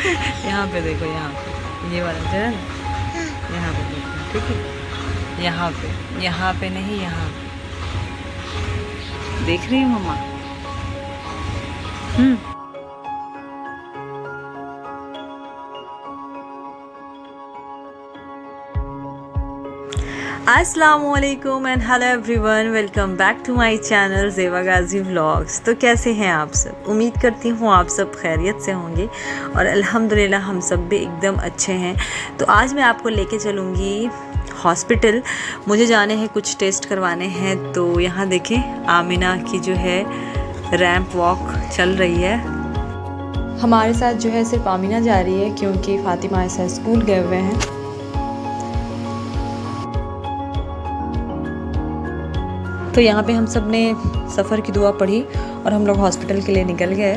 यहाँ पे देखो, यहाँ पे ये वाला जो है ना, यहाँ पे देखो, ठीक है, यहाँ पे नहीं, यहाँ पे देख रही हूँ मम्मा। अस्सलामुअलैकुम and hello everyone, welcome back to my channel Zeba Ghazi vlogs. तो कैसे हैं आप सब? उम्मीद करती हूँ आप सब खैरियत से होंगे और अल्हम्दुलिल्लाह हम सब भी एकदम अच्छे हैं। तो आज मैं आपको लेके चलूँगी हॉस्पिटल। मुझे जाने हैं, कुछ टेस्ट करवाने हैं। तो यहाँ देखें, आमिना की जो है रैंप वॉक चल रही है। हमारे साथ जो है सिर्फ आमिना जा रही है क्योंकि फ़ातिमा ऐसा स्कूल गए हुए हैं। तो यहाँ पे हम सब ने सफ़र की दुआ पढ़ी और हम लोग हॉस्पिटल के लिए निकल गए।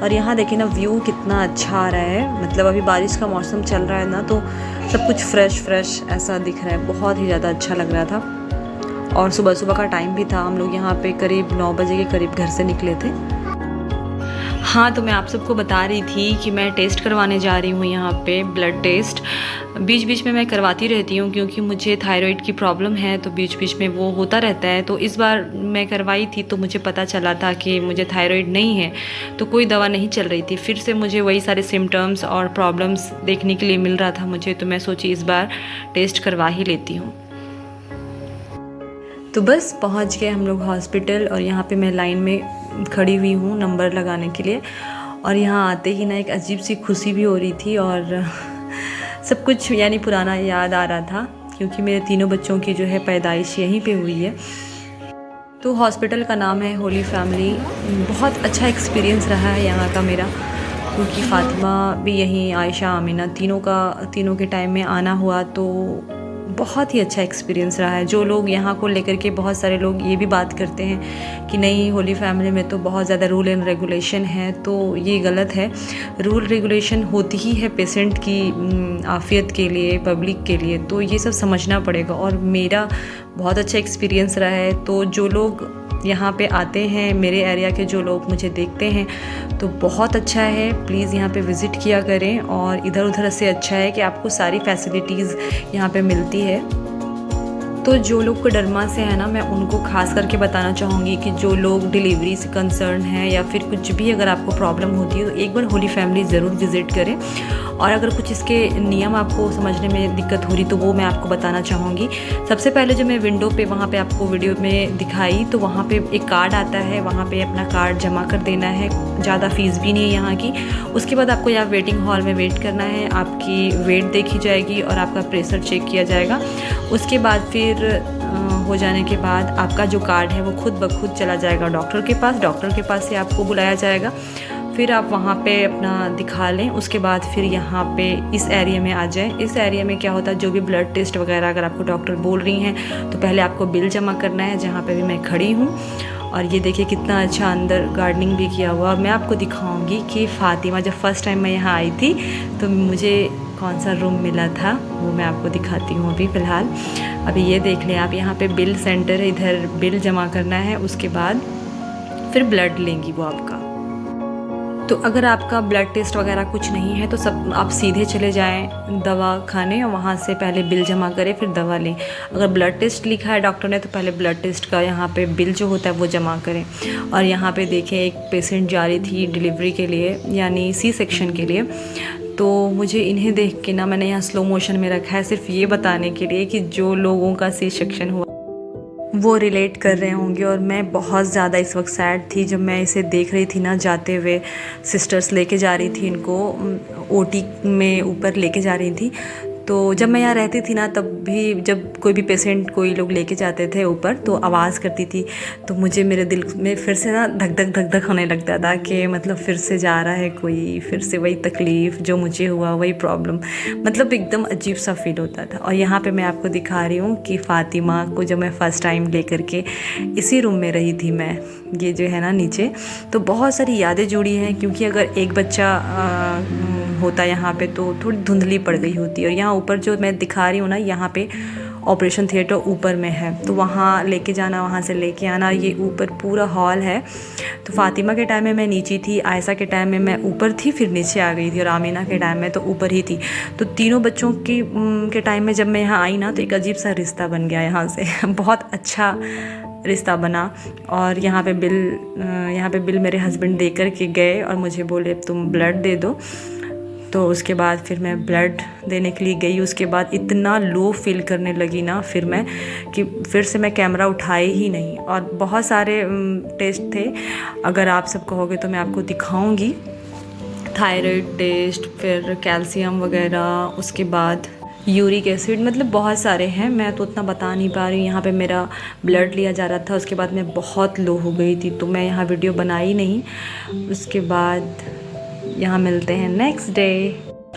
और यहाँ देखिए ना, व्यू कितना अच्छा आ रहा है। मतलब अभी बारिश का मौसम चल रहा है ना, तो सब कुछ फ्रेश ऐसा दिख रहा है। बहुत ही ज़्यादा अच्छा लग रहा था। और सुबह सुबह का टाइम भी था। हम लोग यहाँ पे करीब 9 बजे के करीब घर से निकले थे। हाँ, तो मैं आप सबको बता रही थी कि मैं टेस्ट करवाने जा रही हूँ यहाँ पे, ब्लड टेस्ट। बीच बीच में मैं करवाती रहती हूँ क्योंकि मुझे थायराइड की प्रॉब्लम है, तो बीच बीच में वो होता रहता है। तो इस बार मैं करवाई थी तो मुझे पता चला था कि मुझे थायराइड नहीं है, तो कोई दवा नहीं चल रही थी। फिर से मुझे वही सारे सिम्टम्स और प्रॉब्लम्स देखने के लिए मिल रहा था मुझे, तो मैं सोची इस बार टेस्ट करवा ही लेती हूँ। तो बस पहुँच गए हम लोग हॉस्पिटल और यहाँ पे मैं लाइन में खड़ी हुई हूँ नंबर लगाने के लिए। और यहाँ आते ही ना एक अजीब सी खुशी भी हो रही थी और सब कुछ यानी पुराना याद आ रहा था क्योंकि मेरे तीनों बच्चों की जो है पैदाइश यहीं पे हुई है। तो हॉस्पिटल का नाम है होली फैमिली। बहुत अच्छा एक्सपीरियंस रहा है यहाँ का मेरा, क्योंकि फ़ातिमा भी यहीं, आयशा, आमिना तीनों के टाइम में आना हुआ। तो बहुत ही अच्छा एक्सपीरियंस रहा है। जो लोग यहाँ को लेकर के, बहुत सारे लोग ये भी बात करते हैं कि नहीं, होली फैमिली में तो बहुत ज़्यादा रूल एंड रेगुलेशन है, तो ये गलत है। रूल रेगुलेशन होती ही है पेशेंट की आफियत के लिए, पब्लिक के लिए, तो ये सब समझना पड़ेगा। और मेरा बहुत अच्छा एक्सपीरियंस रहा है। तो जो लोग यहाँ पे आते हैं, मेरे एरिया के जो लोग मुझे देखते हैं, तो बहुत अच्छा है। प्लीज़ यहाँ पे विज़िट किया करें। और इधर उधर से अच्छा है कि आपको सारी फैसिलिटीज़ यहाँ पे मिलती है। तो जो लोग कोडरमा से है ना, मैं उनको खास करके बताना चाहूँगी कि जो लोग डिलीवरी से कंसर्न हैं या फिर कुछ भी अगर आपको प्रॉब्लम होती है, तो एक बार होली फैमिली ज़रूर विज़िट करें। और अगर कुछ इसके नियम आपको समझने में दिक्कत हो रही तो वो मैं आपको बताना चाहूँगी। सबसे पहले जो मैं विंडो पे वहाँ पे आपको वीडियो में दिखाई, तो वहाँ पे एक कार्ड आता है, वहाँ पे अपना कार्ड जमा कर देना है। ज़्यादा फ़ीस भी नहीं है यहाँ की। उसके बाद आपको यहाँ वेटिंग हॉल में वेट करना है। आपकी वेट देखी जाएगी और आपका प्रेशर चेक किया जाएगा। उसके बाद फिर हो जाने के बाद आपका जो कार्ड है वो खुद ब खुद चला जाएगा डॉक्टर के पास। डॉक्टर के पास से आपको बुलाया जाएगा, फिर आप वहाँ पे अपना दिखा लें। उसके बाद फिर यहाँ पे इस एरिया में आ जाएं। इस एरिया में क्या होता है, जो भी ब्लड टेस्ट वगैरह अगर आपको डॉक्टर बोल रही हैं, तो पहले आपको बिल जमा करना है, जहाँ पे भी मैं खड़ी हूँ। और ये देखिए कितना अच्छा अंदर गार्डनिंग भी किया हुआ। मैं आपको दिखाऊंगी कि फ़ातिमा जब फ़र्स्ट टाइम मैं यहाँ आई थी तो मुझे कौन सा रूम मिला था, वो मैं आपको दिखाती हूँ अभी फ़िलहाल। अभी ये देख लें आप, यहाँ पे बिल सेंटर है, इधर बिल जमा करना है। उसके बाद फिर ब्लड लेंगी वो आपका। तो अगर आपका ब्लड टेस्ट वगैरह कुछ नहीं है तो सब आप सीधे चले जाएं दवा खाने और वहाँ से पहले बिल जमा करें, फिर दवा लें। अगर ब्लड टेस्ट लिखा है डॉक्टर ने तो पहले ब्लड टेस्ट का यहाँ पे बिल जो होता है वो जमा करें। और यहाँ पे देखें, एक पेशेंट जा रही थी डिलीवरी के लिए, यानी सी सेक्शन के लिए। तो मुझे इन्हें देख के ना, मैंने यहाँ स्लो मोशन में रखा है सिर्फ ये बताने के लिए कि जो लोगों का सी सेक्शन हुआ वो रिलेट कर रहे होंगे। और मैं बहुत ज़्यादा इस वक्त सैड थी जब मैं इसे देख रही थी ना, जाते हुए सिस्टर्स लेके जा रही थी इनको, ओटी में ऊपर लेके जा रही थी। तो जब मैं यहाँ रहती थी ना, तब भी जब कोई भी पेशेंट कोई लोग लेके जाते थे ऊपर तो आवाज़ करती थी, तो मुझे मेरे दिल में फिर से ना धक धक होने लगता था कि मतलब फिर से जा रहा है कोई, फिर से वही तकलीफ़ जो मुझे हुआ, वही प्रॉब्लम। मतलब एकदम अजीब सा फील होता था। और यहाँ पे मैं आपको दिखा रही हूँ कि फ़ातिमा को जब मैं फ़र्स्ट टाइम लेकर के इसी रूम में रही थी मैं, ये जो है ना नीचे, तो बहुत सारी यादें जुड़ी हैं। क्योंकि अगर एक बच्चा होता यहाँ पे तो थोड़ी धुंधली पड़ गई होती। और यहाँ ऊपर जो मैं दिखा रही हूँ ना, यहाँ पे ऑपरेशन थिएटर ऊपर में है, तो वहाँ लेके जाना, वहाँ से लेके आना। ये ऊपर पूरा हॉल है। तो फ़ातिमा के टाइम में मैं नीचे थी, आयशा के टाइम में मैं ऊपर थी, फिर नीचे आ गई थी, और आमीना के टाइम में तो ऊपर ही थी। तो तीनों बच्चों के टाइम में जब मैं यहाँ आई ना, तो एक अजीब सा रिश्ता बन गया यहाँ से बहुत अच्छा रिश्ता बना। और यहाँ पे बिल मेरे हस्बैंड दे कर के गए और मुझे बोले तुम ब्लड दे दो। तो उसके बाद फिर मैं ब्लड देने के लिए गई। उसके बाद इतना लो फील करने लगी ना फिर से मैं कैमरा उठाए ही नहीं। और बहुत सारे टेस्ट थे, अगर आप सब कहोगे तो मैं आपको दिखाऊंगी। थायराइड टेस्ट, फिर कैल्शियम वगैरह, उसके बाद यूरिक एसिड, मतलब बहुत सारे हैं, मैं तो उतना बता नहीं पा रही हूँ। यहाँ पे मेरा ब्लड लिया जा रहा था, उसके बाद मैं बहुत लो हो गई थी, तो मैं यहाँ वीडियो बनाई नहीं। उसके बाद यहाँ मिलते हैं नेक्स्ट डे।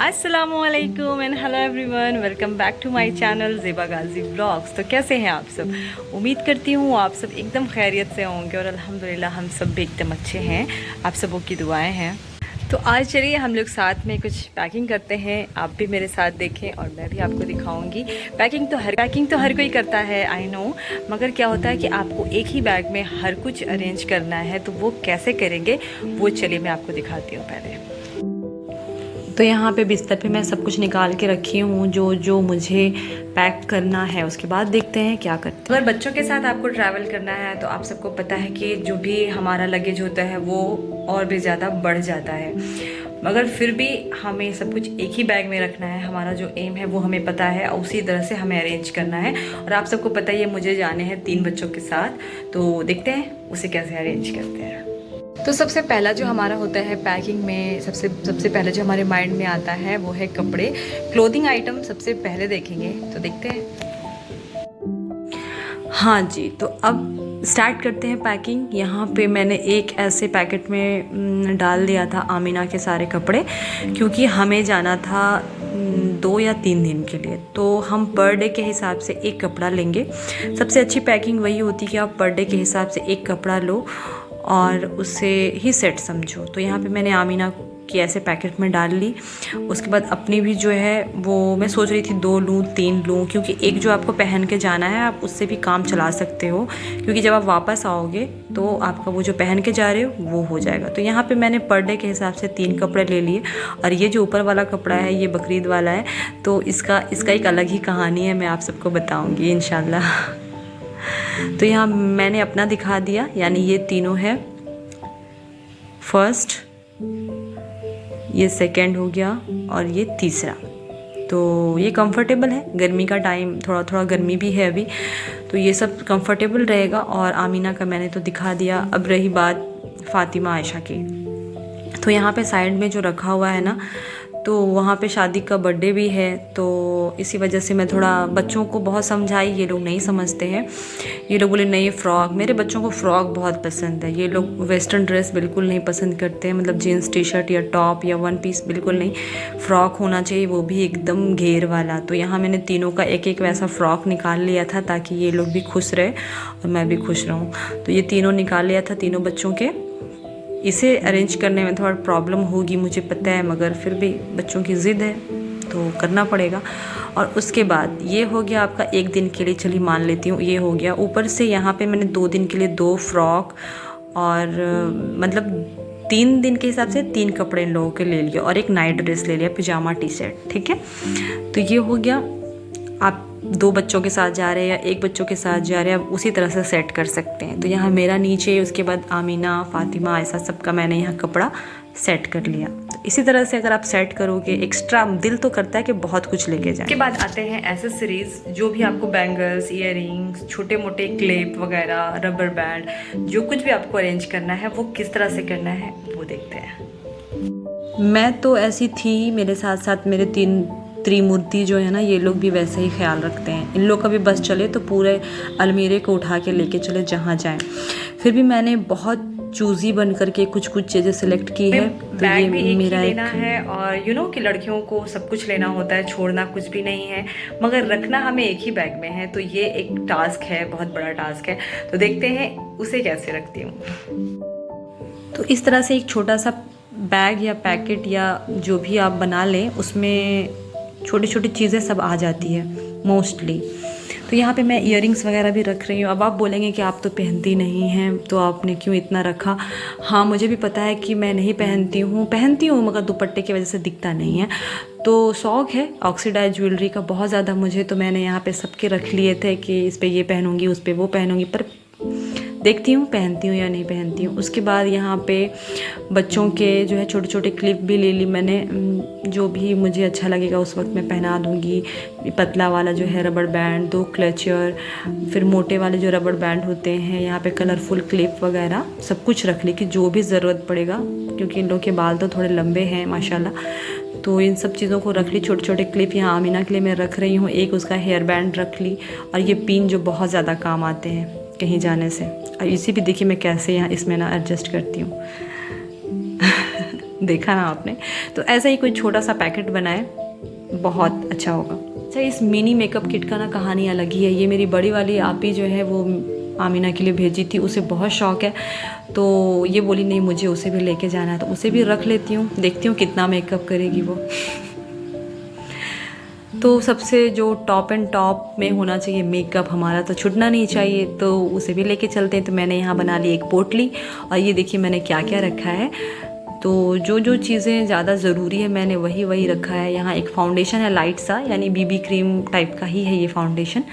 अस्सलामुअलैकुम and hello everyone, welcome back to my channel Zeba Ghazi vlogs. तो कैसे हैं आप सब? उम्मीद करती हूँ आप सब एकदम खैरियत से होंगे, और अल्हम्दुलिल्लाह हम सब भी एकदम अच्छे हैं, आप सबों की दुआएं हैं। तो आज चलिए हम लोग साथ में कुछ पैकिंग करते हैं, आप भी मेरे साथ देखें और मैं भी आपको दिखाऊंगी। पैकिंग तो हर कोई करता है, आई नो, मगर क्या होता है कि आपको एक ही बैग में हर कुछ अरेंज करना है, तो वो कैसे करेंगे वो चलिए मैं आपको दिखाती हूँ पहले। तो यहाँ पे बिस्तर पे मैं सब कुछ निकाल के रखी हूँ जो मुझे पैक करना है। उसके बाद देखते हैं क्या करते हैं। अगर बच्चों के साथ आपको ट्रैवल करना है तो आप सबको पता है कि जो भी हमारा लगेज होता है वो और भी ज़्यादा बढ़ जाता है, मगर फिर भी हमें सब कुछ एक ही बैग में रखना है। हमारा जो एम है वो हमें पता है, और उसी तरह से हमें अरेंज करना है। और आप सबको पता ही है मुझे जाने हैं 3 बच्चों के साथ, तो देखते हैं उसे कैसे अरेंज करते हैं। तो सबसे पहला जो हमारा होता है पैकिंग में, सबसे पहले जो हमारे माइंड में आता है वो है कपड़े, क्लोथिंग आइटम सबसे पहले देखेंगे, तो देखते हैं। हाँ जी, तो अब स्टार्ट करते हैं पैकिंग। यहाँ पे मैंने एक ऐसे पैकेट में डाल दिया था आमीना के सारे कपड़े, क्योंकि हमें जाना था 2 या 3 दिन के लिए, तो हम पर डे के हिसाब से एक कपड़ा लेंगे। सबसे अच्छी पैकिंग वही होती है कि आप पर डे के हिसाब से एक कपड़ा लो और उसे ही सेट समझो। तो यहाँ पे मैंने आमीना की ऐसे पैकेट में डाल ली। उसके बाद अपनी भी जो है वो मैं सोच रही थी 2 लूँ 3 लूँ, क्योंकि एक जो आपको पहन के जाना है आप उससे भी काम चला सकते हो, क्योंकि जब आप वापस आओगे तो आपका वो जो पहन के जा रहे हो वो हो जाएगा। तो यहाँ पे मैंने पर डे के हिसाब से 3 कपड़े ले लिए। और ये जो ऊपर वाला कपड़ा है ये बकरीद वाला है, तो इसका एक अलग ही कहानी है, मैं आप सबको बताऊँगी इंशाल्लाह। तो यहाँ मैंने अपना दिखा दिया, यानी ये तीनों है, फर्स्ट, ये सेकंड हो गया और ये तीसरा। तो ये कंफर्टेबल है, गर्मी का टाइम, थोड़ा गर्मी भी है अभी, तो ये सब कंफर्टेबल रहेगा। और आमीना का मैंने तो दिखा दिया। अब रही बात फ़ातिमा आयशा की, तो यहाँ पे साइड में जो रखा हुआ है ना, तो वहाँ पे शादी का बर्थडे भी है, तो इसी वजह से मैं थोड़ा बच्चों को बहुत समझाई, ये लोग नहीं समझते हैं। ये लोग बोले नहीं फ्रॉक, मेरे बच्चों को फ़्रॉक बहुत पसंद है, ये लोग वेस्टर्न ड्रेस बिल्कुल नहीं पसंद करते हैं, मतलब जीन्स टी शर्ट या टॉप या 1 पीस बिल्कुल नहीं, फ़्रॉक होना चाहिए, वो भी एकदम घेर वाला। तो यहाँ मैंने तीनों का एक वैसा फ़्रॉक निकाल लिया था, ताकि ये लोग भी खुश रहे और मैं भी खुश रहूँ। तो ये तीनों निकाल लिया था, तीनों बच्चों के। इसे अरेंज करने में थोड़ा प्रॉब्लम होगी मुझे पता है, मगर फिर भी बच्चों की ज़िद है तो करना पड़ेगा। और उसके बाद ये हो गया आपका 1 दिन के लिए, चलिए मान लेती हूँ ये हो गया। ऊपर से यहाँ पे मैंने 2 दिन के लिए 2 फ्रॉक और मतलब 3 दिन के हिसाब से 3 कपड़े इन लोगों के ले लिए, और एक नाइट ड्रेस ले लिया, पिजामा टी शर्ट, ठीक है। तो ये हो गया। आप 2 बच्चों के साथ जा रहे हैं या 1 बच्चों के साथ जा रहे हैं, आप उसी तरह से सेट कर सकते हैं। तो यहाँ मेरा नीचे, उसके बाद आमीना, फ़ातिमा, ऐसा सबका मैंने यहाँ कपड़ा सेट कर लिया। तो इसी तरह से अगर आप सेट करोगे, एक्स्ट्रा दिल तो करता है कि बहुत कुछ लेके जाए। उसके बाद आते हैं एसेसरीज, जो भी आपको बैंगल्स, ईयररिंग्स, छोटे मोटे क्लिप वगैरह, रबर बैंड, जो कुछ भी आपको अरेंज करना है वो किस तरह से करना है वो देखते हैं। मैं तो ऐसी थी, मेरे साथ साथ मेरे 3 त्रिमूर्ति जो है ना, ये लोग भी वैसे ही ख्याल रखते हैं। इन लोग का भी बस चले तो पूरे अलमीरे को उठा के लेके चले जहाँ जाएं। फिर भी मैंने बहुत चूज़ी बन करके कुछ चीज़ें सिलेक्ट की है। तो ये भी मेरा लेना है, और यू नो कि लड़कियों को सब कुछ लेना होता है, छोड़ना कुछ भी नहीं है, मगर रखना हमें एक ही बैग में है। तो ये एक टास्क है, बहुत बड़ा टास्क है, तो देखते हैं उसे कैसे रखती हूँ। तो इस तरह से एक छोटा सा बैग या पैकेट या जो भी आप बना लें, उसमें छोटी छोटी चीज़ें सब आ जाती है मोस्टली। तो यहाँ पे मैं इयररिंग्स वगैरह भी रख रही हूँ। अब आप बोलेंगे कि आप तो पहनती नहीं हैं, तो आपने क्यों इतना रखा। हाँ, मुझे भी पता है कि मैं नहीं पहनती हूँ मगर दुपट्टे की वजह से दिखता नहीं है। तो शौक़ है ऑक्सीडाइज ज्वेलरी का बहुत ज़्यादा मुझे, तो मैंने यहाँ पे सबके रख लिए थे कि इस पे ये पहनूंगी, उस पे वो पहनूंगी, पर देखती हूँ पहनती हूँ या नहीं पहनती हूँ। उसके बाद यहाँ पे बच्चों के जो है छोटे छोटे क्लिप भी ले ली मैंने, जो भी मुझे अच्छा लगेगा उस वक्त मैं पहना दूँगी। पतला वाला जो है रबड़ बैंड, 2 क्लचर, फिर मोटे वाले जो रबड़ बैंड होते हैं, यहाँ पे कलरफुल क्लिप वगैरह सब कुछ रख ली कि जो भी ज़रूरत पड़ेगा, क्योंकि इन लोग के बाल तो थोड़े लंबे हैं माशाल्लाह। तो इन सब चीज़ों को रख ली। छोटे छोटे क्लिप यहाँ आमीना के लिए मैं रख रही हूँ, एक उसका हेयर बैंड रख ली, और ये पिन जो बहुत ज़्यादा काम आते हैं कहीं जाने से। और इसी भी देखिए मैं कैसे यहाँ इसमें ना एडजस्ट करती हूँ देखा ना आपने। तो ऐसा ही कोई छोटा सा पैकेट बनाए, बहुत अच्छा होगा। अच्छा, इस मिनी मेकअप किट का ना कहानी अलग ही है। ये मेरी बड़ी वाली आपी जो है वो आमीना के लिए भेजी थी, उसे बहुत शौक़ है, तो ये बोली नहीं मुझे उसे भी लेके जाना है, तो उसे भी रख लेती हूँ, देखती हूँ कितना मेकअप करेगी वो। तो सबसे जो टॉप एंड टॉप में होना चाहिए मेकअप, हमारा तो छूटना नहीं चाहिए, तो उसे भी लेके चलते हैं। तो मैंने यहाँ बना ली एक पोटली, और ये देखिए मैंने क्या क्या रखा है। तो जो जो चीज़ें ज़्यादा ज़रूरी है मैंने वही रखा है। यहाँ एक फाउंडेशन है लाइट सा, यानी बीबी क्रीम टाइप का ही है ये फाउंडेशन,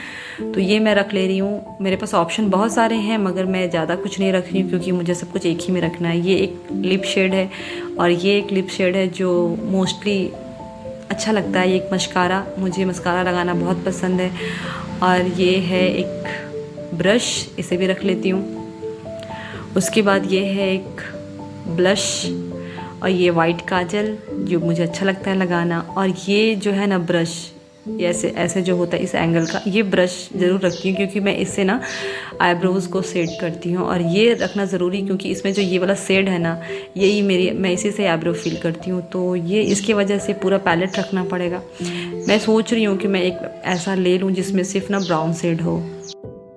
तो ये मैं रख ले रही हूँ। मेरे पास ऑप्शन बहुत सारे हैं मगर मैं ज़्यादा कुछ नहीं रख रही हूँ, क्योंकि मुझे सब कुछ एक ही में रखना है। ये एक लिप शेड है, और ये एक लिप शेड है जो मोस्टली अच्छा लगता है। ये एक मस्कारा, मुझे मस्कारा लगाना बहुत पसंद है। और ये है एक ब्रश, इसे भी रख लेती हूँ। उसके बाद ये है एक ब्लश, और ये वाइट काजल जो मुझे अच्छा लगता है लगाना। और ये जो है ना ब्रश, ये ऐसे जो होता है इस एंगल का, ये ब्रश ज़रूर रखती हूँ, क्योंकि मैं इससे ना आईब्रोज़ को शेड करती हूँ। और ये रखना ज़रूरी, क्योंकि इसमें जो ये वाला शेड है ना, यही मैं इसी से आईब्रो फिल करती हूँ, तो ये इसकी वजह से पूरा पैलेट रखना पड़ेगा। मैं सोच रही हूँ कि मैं एक ऐसा ले लूँ जिसमें सिर्फ ना ब्राउन शेड हो।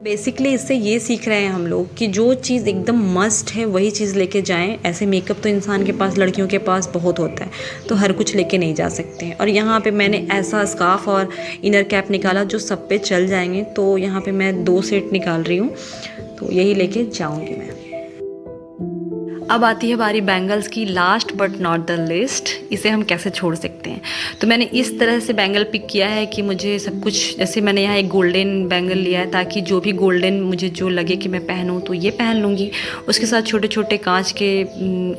बेसिकली इससे ये सीख रहे हैं हम लोग कि जो चीज़ एकदम मस्ट है वही चीज़ लेके जाएं। ऐसे मेकअप तो इंसान के पास, लड़कियों के पास बहुत होता है, तो हर कुछ लेके नहीं जा सकते हैं। और यहाँ पे मैंने ऐसा स्कार्फ और इनर कैप निकाला जो सब पे चल जाएंगे, तो यहाँ पे मैं 2 सेट निकाल रही हूँ, तो यही लेके जाऊँगी मैं। अब आती है बारी बैंगल्स की, last but not the list. इसे हम कैसे छोड़ सकते हैं। तो मैंने इस तरह से बैंगल पिक किया है कि मुझे सब कुछ, जैसे मैंने यहाँ एक गोल्डन बैंगल लिया है, ताकि जो भी गोल्डन मुझे जो लगे कि मैं पहनूँ तो ये पहन लूँगी। उसके साथ छोटे छोटे कांच के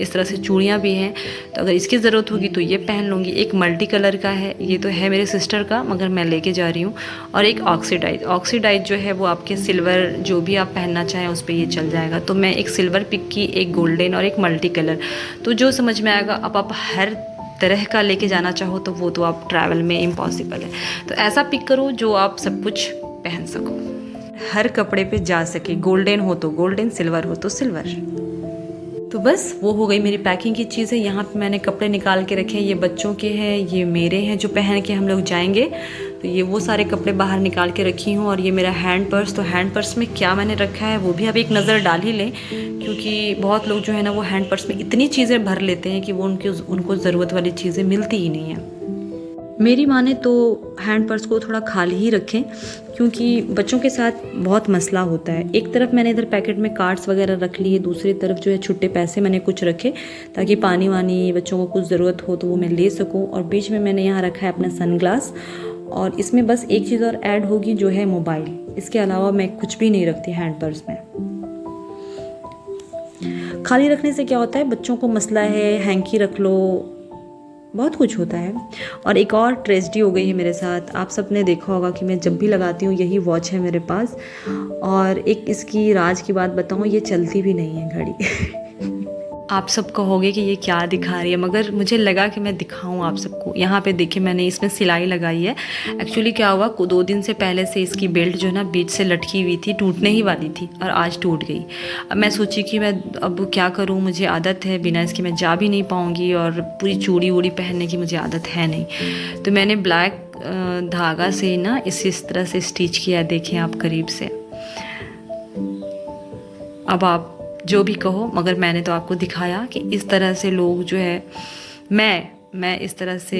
इस तरह से चूड़ियाँ भी हैं, तो अगर इसकी ज़रूरत होगी तो ये पहन लूँगी। एक मल्टी कलर का है, ये तो है मेरे सिस्टर का मगर मैं लेके जा रही हूँ। और एक ऑक्सीडाइज जो है वो आपके सिल्वर, जो भी आप पहनना चाहें उस पर ये चल जाएगा। तो मैं एक सिल्वर पिक की, एक गोल्डन और एक मल्टी कलर, तो जो समझ में आएगा। अब आप हर तरह का लेके जाना चाहो तो वो तो आप ट्रैवल में इम्पॉसिबल है, तो ऐसा पिक करो जो आप सब कुछ पहन सको, हर कपड़े पे जा सके। गोल्डन हो तो गोल्डन, सिल्वर हो तो सिल्वर। तो बस वो हो गई मेरी पैकिंग की चीज़ें। यहाँ पे मैंने कपड़े निकाल के रखे हैं, ये बच्चों के हैं, ये मेरे हैं जो पहन के हम लोग जाएंगे। तो ये वो सारे कपड़े बाहर निकाल के रखी हूँ। और ये मेरा हैंड पर्स, तो हैंड पर्स में क्या मैंने रखा है वो भी अब एक नज़र डाल ही लें, क्योंकि बहुत लोग जो है ना वो हैंड पर्स में इतनी चीज़ें भर लेते हैं कि वो उनको ज़रूरत वाली चीज़ें मिलती ही नहीं हैं। मेरी माने तो हैंड पर्स को थोड़ा खाली ही रखें, क्योंकि बच्चों के साथ बहुत मसला होता है। एक तरफ मैंने इधर पैकेट में कार्ड्स वगैरह रख लिए, दूसरी तरफ जो है छुट्टे पैसे मैंने कुछ रखे, ताकि पानी वानी बच्चों को कुछ ज़रूरत हो तो वो मैं ले सकूं। और बीच में मैंने यहाँ रखा है अपना सनग्लास, और इसमें बस एक चीज़ और ऐड होगी जो है मोबाइल। इसके अलावा मैं कुछ भी नहीं रखती हैंड पर्स में। खाली रखने से क्या होता है, बच्चों को मसला है, हैंकी रख लो, बहुत कुछ होता है। और एक और ट्रेजेडी हो गई है मेरे साथ। आप सब ने देखा होगा कि मैं जब भी लगाती हूँ यही वॉच है मेरे पास, और एक इसकी राज की बात बताऊँ, ये चलती भी नहीं है घड़ी आप सब कहोगे कि ये क्या दिखा रही है, मगर मुझे लगा कि मैं दिखाऊं आप सबको। यहाँ पे देखिए मैंने इसमें सिलाई लगाई है। एक्चुअली क्या हुआ, 2 दिन से पहले से इसकी बेल्ट जो है ना बीच से लटकी हुई थी, टूटने ही वाली थी, और आज टूट गई। अब मैं सोची कि मैं अब क्या करूँ, मुझे आदत है बिना इसके मैं जा भी नहीं पाऊँगी, और पूरी चूड़ी वूड़ी पहनने की मुझे आदत है नहीं। तो मैंने ब्लैक धागा से ना इस तरह से स्टिच किया, देखें आप करीब से। अब आप जो भी कहो, मगर मैंने तो आपको दिखाया कि इस तरह से लोग जो है, मैं इस तरह से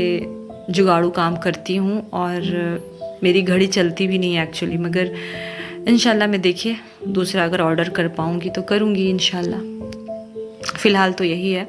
जुगाड़ू काम करती हूँ। और मेरी घड़ी चलती भी नहीं है एक्चुअली, मगर इंशाल्लाह मैं देखिए दूसरा अगर ऑर्डर कर पाऊँगी तो करूँगी इंशाल्लाह। फ़िलहाल तो यही है।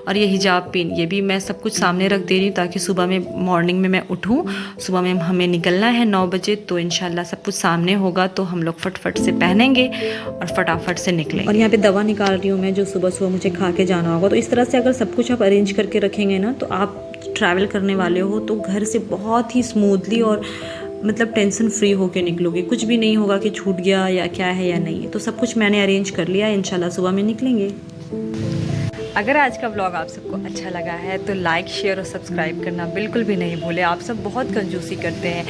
और ये हिजाब पिन, ये भी मैं सब कुछ सामने रख दे रही हूँ ताकि सुबह में मॉर्निंग में मैं उठूँ। सुबह में हमें निकलना है 9 बजे, तो इंशाल्लाह सब कुछ सामने होगा तो हम लोग फटफट से पहनेंगे और फटाफट से निकलेंगे। और यहाँ पे दवा निकाल रही हूँ मैं, जो सुबह सुबह मुझे खा के जाना होगा। तो इस तरह से अगर सब कुछ आप अरेंज करके रखेंगे ना, तो आप ट्रैवल करने वाले हो तो घर से बहुत ही स्मूथली और मतलब टेंशन फ्री होके निकलोगे। कुछ भी नहीं होगा कि छूट गया या क्या है या नहीं है। तो सब कुछ मैंने अरेंज कर लिया है, इंशाल्लाह सुबह में निकलेंगे। अगर आज का व्लॉग आप सबको अच्छा लगा है तो लाइक, शेयर और सब्सक्राइब करना बिल्कुल भी नहीं भूले। आप सब बहुत कंजूसी करते हैं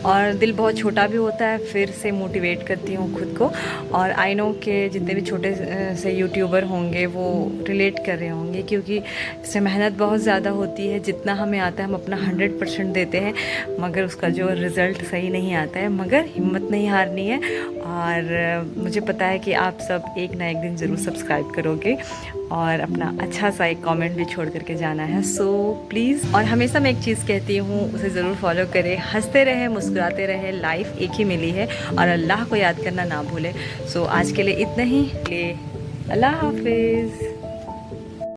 और दिल बहुत छोटा भी होता है, फिर से मोटिवेट करती हूँ खुद को। और आई नो के जितने भी छोटे से यूट्यूबर होंगे वो रिलेट कर रहे होंगे, क्योंकि इसमें मेहनत बहुत ज़्यादा होती है। जितना हमें आता है हम अपना 100% देते हैं, मगर उसका जो रिज़ल्ट सही नहीं आता है। मगर हिम्मत नहीं हारनी है, और मुझे पता है कि आप सब एक ना एक दिन ज़रूर सब्सक्राइब करोगे और अपना अच्छा सा एक कमेंट भी छोड़ करके जाना है। सो प्लीज़, और हमेशा मैं एक चीज़ कहती हूँ, उसे ज़रूर फॉलो करें। हंसते रहे, मुस्कुराते रहे, लाइफ एक ही मिली है और अल्लाह को याद करना ना भूलें। सो आज के लिए इतना ही, अल्लाह हाफिज़।